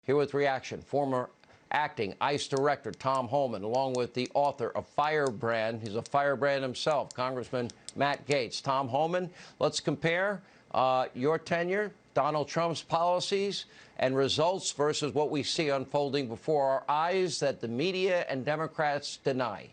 Here with reaction, former acting ICE Director Tom Homan, along with the author of Firebrand. He's a firebrand himself, Congressman Matt Gaetz. Tom Homan, let's compare your tenure, Donald Trump's policies and results versus what we see unfolding before our eyes that the media and Democrats deny.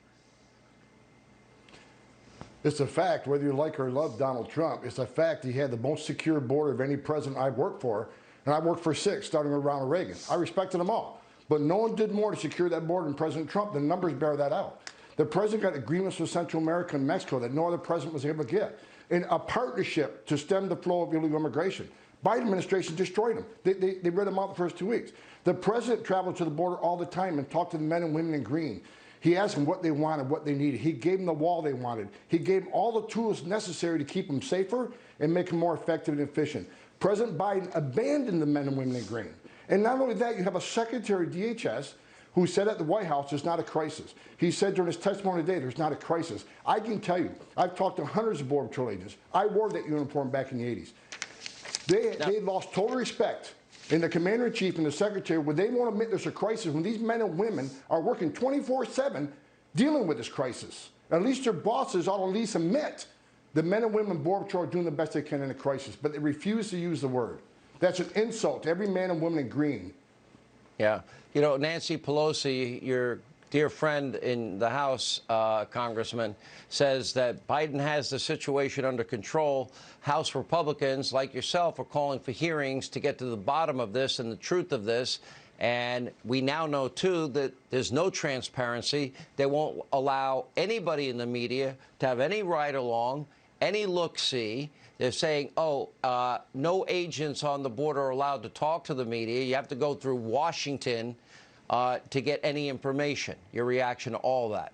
It's a fact, whether you like or love Donald Trump, it's a fact he had the most secure border of any president I've worked for, and I worked for 6, starting with Ronald Reagan. I respected them all, but no one did more to secure that border than President Trump. The numbers bear that out. The president got agreements with Central America and Mexico that no other president was able to get, in a partnership to stem the flow of illegal immigration. Biden administration destroyed them. They read them out the first 2 weeks. The president traveled to the border all the time and talked to the men and women in green. He asked them what they wanted, what they needed. He gave them the wall they wanted. He gave them all the tools necessary to keep them safer and make them more effective and efficient. President Biden abandoned the men and women in green. And not only that, you have a Secretary of DHS who said at the White House there's not a crisis. He said during his testimony today there's not a crisis. I can tell you, I've talked to hundreds of Border Patrol agents. I wore that uniform back in the 80s. They lost total respect in the commander-in-chief and the secretary when they won't admit there's a crisis, when these men and women are working 24/7 dealing with this crisis. At least their bosses ought to at least admit the men and women Border Patrol are doing the best they can in a crisis, but they refuse to use the word. That's an insult to every man and woman in green. Yeah. You know, Nancy Pelosi, your dear friend in the House, Congressman, says that Biden has the situation under control. House Republicans, like yourself, are calling for hearings to get to the bottom of this and the truth of this. And we now know, too, that there's no transparency. They won't allow anybody in the media to have any ride-along, any look-see. They're saying, no agents on the border are allowed to talk to the media. You have to go through Washington to get any information. Your reaction to all that?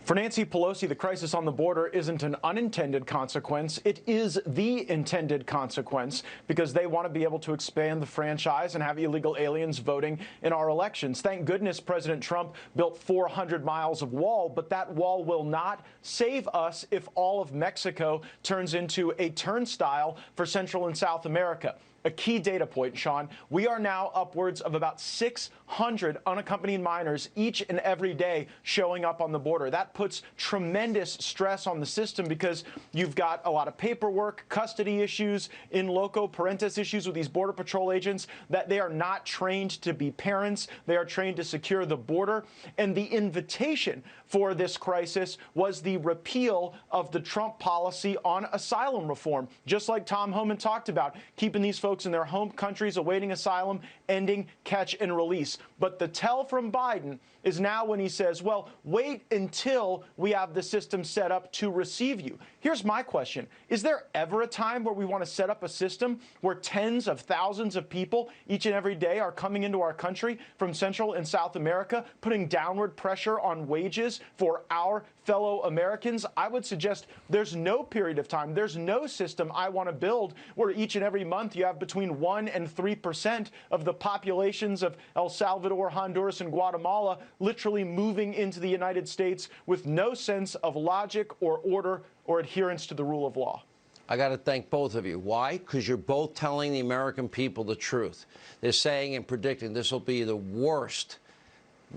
For Nancy Pelosi, the crisis on the border isn't an unintended consequence. It is the intended consequence, because they want to be able to expand the franchise and have illegal aliens voting in our elections. Thank goodness President Trump built 400 miles of wall, but that wall will not save us if all of Mexico turns into a turnstile for Central and South America. A key data point, Sean, we are now upwards of about 600 unaccompanied minors each and every day showing up on the border. That puts tremendous stress on the system, because you've got a lot of paperwork, custody issues, in loco parentis issues with these Border Patrol agents, that they are not trained to be parents. They are trained to secure the border. And the invitation for this crisis was the repeal of the Trump policy on asylum reform, just like Tom Homan talked about, keeping these folks in their home countries awaiting asylum, ending catch and release. But the tell from Biden is now when he says, well, wait until we have the system set up to receive you. Here's my question. Is there ever a time where we want to set up a system where tens of thousands of people each and every day are coming into our country from Central and South America, putting downward pressure on wages for our fellow Americans? I would suggest there's no period of time, there's no system I want to build where each and every month you have between 1% and 3% of the populations of El Salvador, Honduras, and Guatemala literally moving into the United States with no sense of logic or order or adherence to the rule of law. I got to thank both of you. Why? Because you're both telling the American people the truth. They're saying and predicting this will be the worst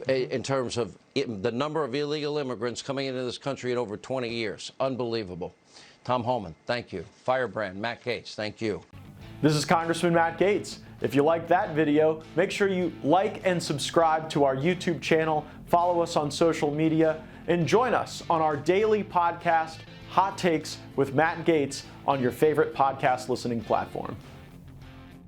in terms of the number of illegal immigrants coming into this country in over 20 years. Unbelievable. Tom Homan, thank you. Firebrand, Matt Gaetz, thank you. This is Congressman Matt Gaetz. If you liked that video, make sure you like and subscribe to our YouTube channel, follow us on social media, and join us on our daily podcast, Hot Takes with Matt Gaetz, on your favorite podcast listening platform.